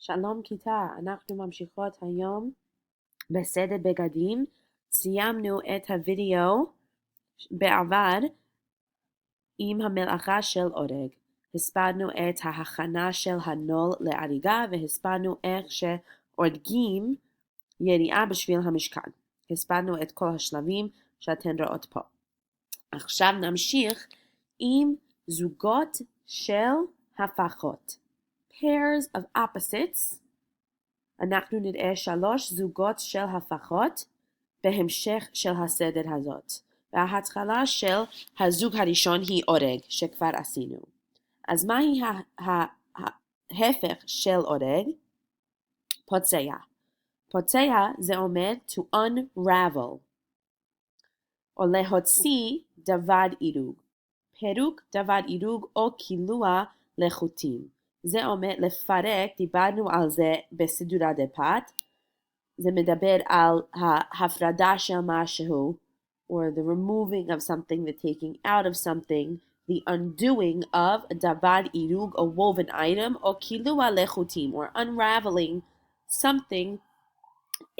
שלום כיתה, אנחנו ממשיכות היום בסדר בגדים. סיימנו את הוידאו בעבר עם המלאכה של אורג. הסברנו את ההכנה של הנול להריגה והסברנו איך שאורגים יריעה בשביל המשכן. הסברנו את כל השלבים שאתן רואות פה. עכשיו נמשיך עם זוגות של הפכות. Pairs of opposites. אנחנו נראה 3 זוגות של הפכות בהמשך של הסדר הזאת. וההתחלה של הזוג הראשון היא אורג, שכבר עשינו. אז מהי ההפך של אורג? פוצע. פוצע זה אומר to unravel, או להוציא דבר עירוג. פירוק דבר עירוג או קילוע לחוטים. זה אומר לפרק, דיברנו על זה בסידור דפת. זה מדבר על ההפרדה של משהו, or the removing of something, the taking out of something, the undoing of a דבר עירוג, a woven item, או קילוע לחוטים, or unraveling something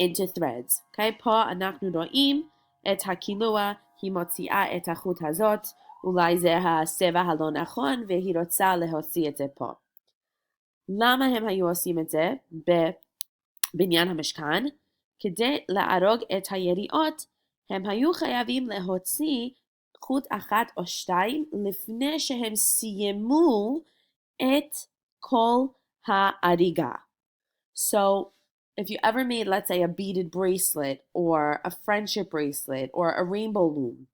into threads. Okay, פה אנחנו רואים את הקילוע, היא מוציאה את החוט הזאת, אולי זה הסבע הלא נכון, והיא רוצה להוציא את זה פה. למה הם היו עושים את זה בבניין המשכן? כדי להרוג את היריעות, הם היו חייבים להוציא חוט אחת או 2 לפני שהם סיימו את כל ההריגה. So, if you ever made, let's say, a beaded bracelet or a friendship bracelet or a rainbow loom,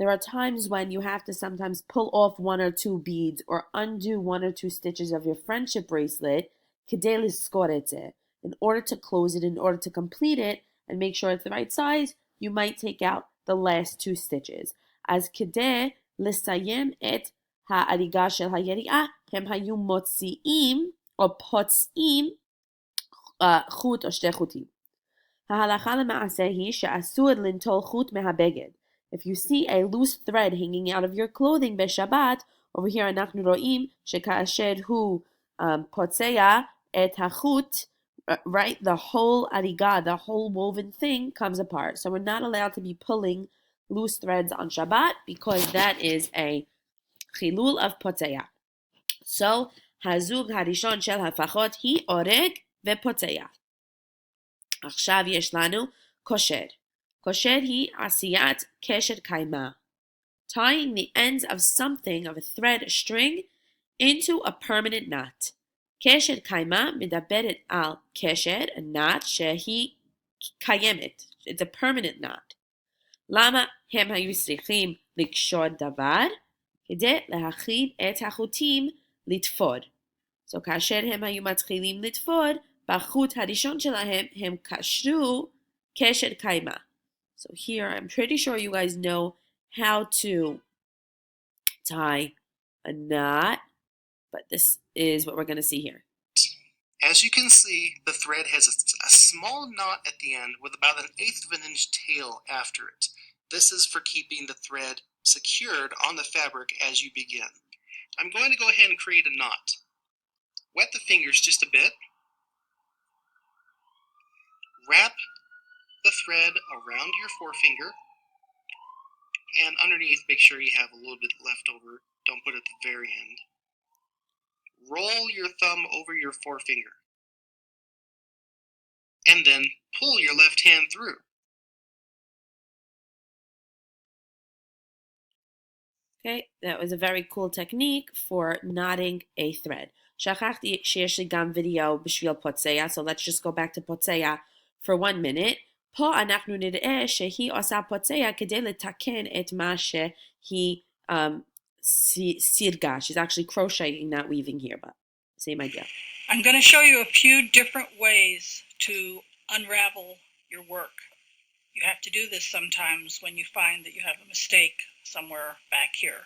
there are times when you have to sometimes pull off 1 or 2 beads or undo 1 or 2 stitches of your friendship bracelet כדי לזכור את זה. In order to close it, in order to complete it, and make sure it's the right size, you might take out the last 2 stitches. אז כדי לסיים את ההריגה של היריעה, הם היו מוציאים או פוצעים חוט או 2 חוטים. ההלכה למעשה היא שאסור לנטול חוט מהבגד. If you see a loose thread hanging out of your clothing בשבת, over here אנחנו רואים שכאשר הוא פוצע את החוט, right, the whole ariga, the whole woven thing comes apart. So we're not allowed to be pulling loose threads on Shabbat because that is a chilul of potzeah. So, הזוג הראשון של הפכות היא אורג ופוצע. עכשיו יש לנו קושר. קושר היא עשיית קשר קיימה. Tying the ends of something, of a thread, a string, into a permanent knot. קשר קיימה מדברת על קשר, a knot, שהיא קיימת. It's a permanent knot. למה הם היו צריכים לקשור דבר? כדי להכין את החוטים לתפור. So כאשר הם היו מתחילים לתפור, בחוט הראשון שלהם הם קשרו קשר קיימה. So here I'm pretty sure you guys know how to tie a knot, but this is what we're going to see here. As you can see, the thread has a small knot at the end with about 1/8 of an inch tail after it. This is for keeping the thread secured on the fabric as you begin. I'm going to go ahead and create a knot. Wet the fingers just a bit. Wrap the thread around your forefinger, and underneath make sure you have a little bit left over. Don't put it at the very end. Roll your thumb over your forefinger, and then pull your left hand through. Okay, that was a very cool technique for knotting a thread. שכחתי שיש לי גם וידאו בשביל פוצע, so let's just go back to פוצע for 1 minute. פה אנחנו נראה שהיא עושה פוצע כדי לתקן את מה שהיא סירגה. She's actually crocheting, not weaving here, but same idea. I'm going to show you a few different ways to unravel your work. You have to do this sometimes when you find that you have a mistake somewhere back here.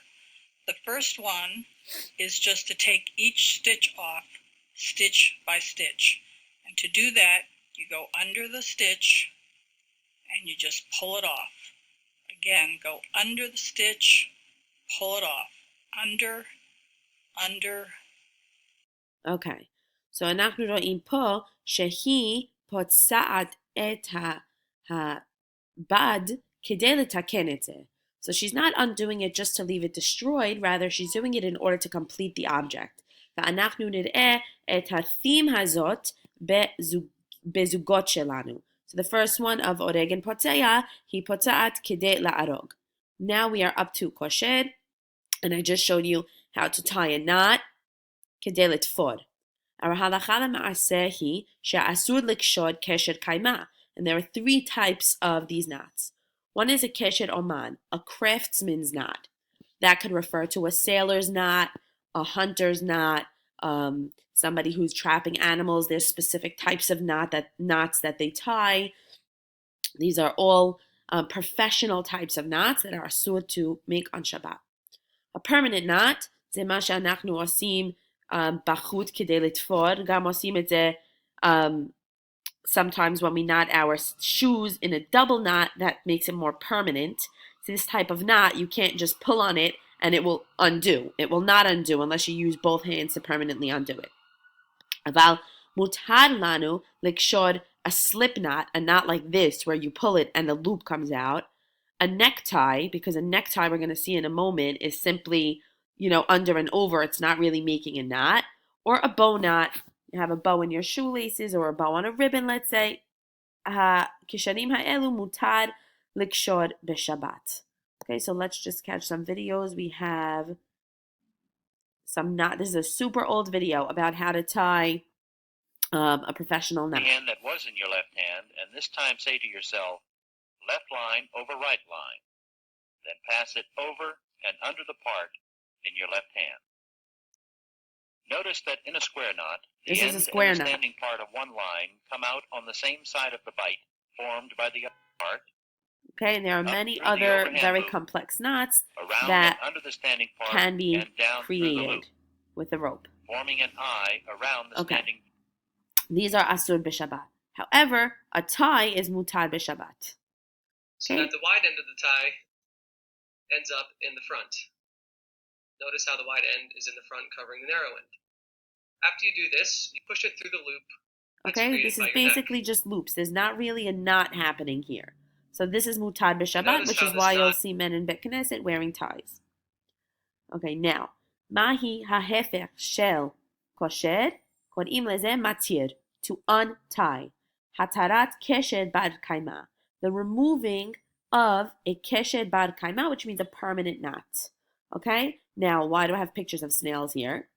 The first one is just to take each stitch off, stitch by stitch. And to do that, you go under the stitch and you just pull it off. Again, go under the stitch, pull it off. Under. Okay, So אנחנו רואים פה שהיא פוצעת את הבד כדי לתקן את זה. So she's not undoing it just to leave it destroyed, rather she's doing it in order to complete the object. ואנחנו נראה את ה-theme הזאת בזוגות שלנו. So the first one of Oreg and Potzeah, היא פוצעת כדי להרוג. Now we are up to Kosher, and I just showed you how to tie a knot כדי לתפור. ההלכה למעשה היא שאסור לקשור קשר קיימא, and there are three types of these knots. One is a kesher oman, a craftsman's knot. That could refer to a sailor's knot, a hunter's knot, somebody who's trapping animals. There's specific types of knots that they tie. These are all professional types of knots that are asur to make on Shabbat. A permanent knot, זה מה שאנחנו עושים בחוט כדי לתפור. גם עושים את זה sometimes when we knot our shoes in a double knot, that makes it more permanent. So this type of knot, you can't just pull on it and it will undo. It will not undo unless you use both hands to permanently undo it. אבל מותר לנו לקשור a slip knot, a knot like this where you pull it and the loop comes out. A necktie, because a necktie we're going to see in a moment is simply, under and over. It's not really making a knot. Or a bow knot. You have a bow in your shoelaces or a bow on a ribbon, let's say. הקשרים האלו מותר לקשור בשבת. Okay, so let's just catch some videos. We have some knot. This is a super old video about how to tie a professional knot. The hand that was in your left hand, and this time say to yourself, left line over right line. Then pass it over and under the part in your left hand. Notice that in a square knot, the end and the standing part of one line come out on the same side of the bite formed by the other part. Okay, and there are many other very complex knots that under the standing part can be and down created with a rope. Forming an eye around the standing. These are asur b'Shabbat. However, a tie is mutar b'Shabbat. So that the wide end of the tie ends up in the front. Notice how the wide end is in the front covering the narrow end. After you do this, you push it through the loop. Okay, this is basically just loops. There's not really a knot happening here. So this is mutar b'Shabbat, which is why you'll see men in Bet Knesset wearing ties. Okay, now, mahi hahefech shel kosher, קוראים לזה matir, to untie. hatarat kesher bar kaima, the removing of a kesher bar kaima, which means a permanent knot. Okay? Now, why do I have pictures of snails here?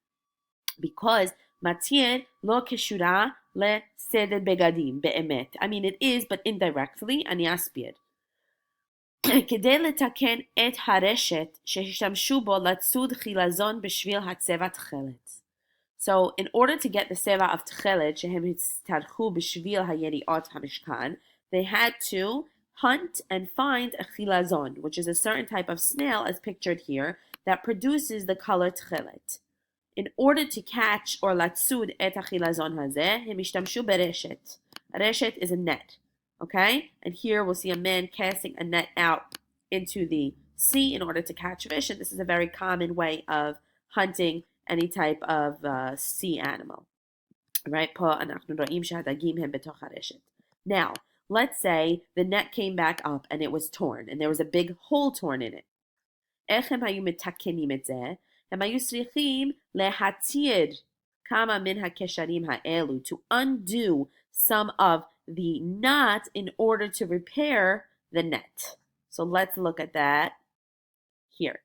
Because matir lo keshura le seder begadim be'emet. I mean, it is, but indirectly, אני אסביר. כדי לתקן את הרשת שהשתמשו בו לצוד חילזון בשביל הצבע תכלת. So, in order to get the seva of tchelet, שהם הצטרכו בשביל היריעות המשכן, they had to hunt and find a chilazon, which is a certain type of snail, as pictured here, that produces the color tchelet. In order to catch or latsud et achilazon hazeh, הם השתמשו ברשת. A reshet is a net, okay? And here we'll see a man casting a net out into the sea in order to catch fish, and this is a very common way of hunting any type of sea animal. Right? פה אנחנו רואים שהדגים הם בתוך הרשת. Now, let's say the net came back up and it was torn, and there was a big hole torn in it. איך הם היו מתקנים את זה? הם היו צריכים להתיר כמה מן הקשרים האלו, to undo some of the knot in order to repair the net. So let's look at that here.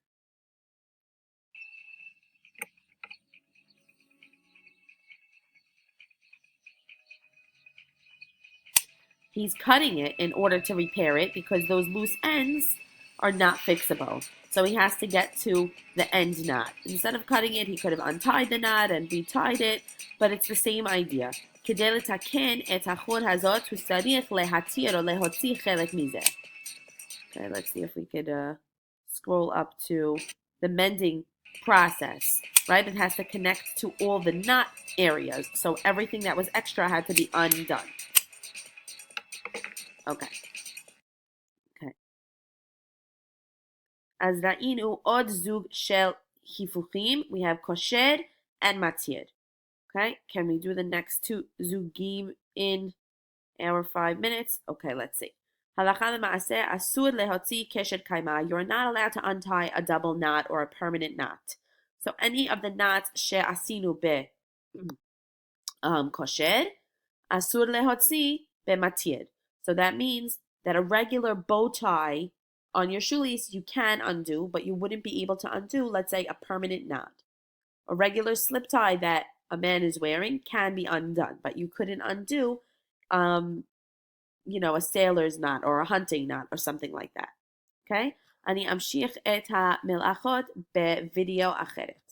He's cutting it in order to repair it because those loose ends are not fixable. So he has to get to the end knot. Instead of cutting it, he could have untied the knot and retied it, but it's the same idea. כדי לתקן את החור הזאת, הוא צריך להתיר או להוציא חלק מזה. Okay, let's see if we could scroll up to the mending process, right? It has to connect to all the knot areas. So everything that was extra had to be undone. Okay. אז ראינו עוד זוג של היפוכים. We have kosher and matir. Okay, can we do the next two zugim in our 5 minutes? Okay, let's see. Halacha lema'aseh asur lehotzi keshet kaima. You're not allowed to untie a double knot or a permanent knot. So any of the knots she'asinu be kosher, asur lehotzi be matir. So that means that a regular bow tie on your shoelace you can undo, but you wouldn't be able to undo, let's say, a permanent knot. A regular slip tie that a man is wearing can be undone, but you couldn't undo, a sailor's knot or a hunting knot or something like that. Okay? אני אמשיך את המלאכות בווידאו אחרת.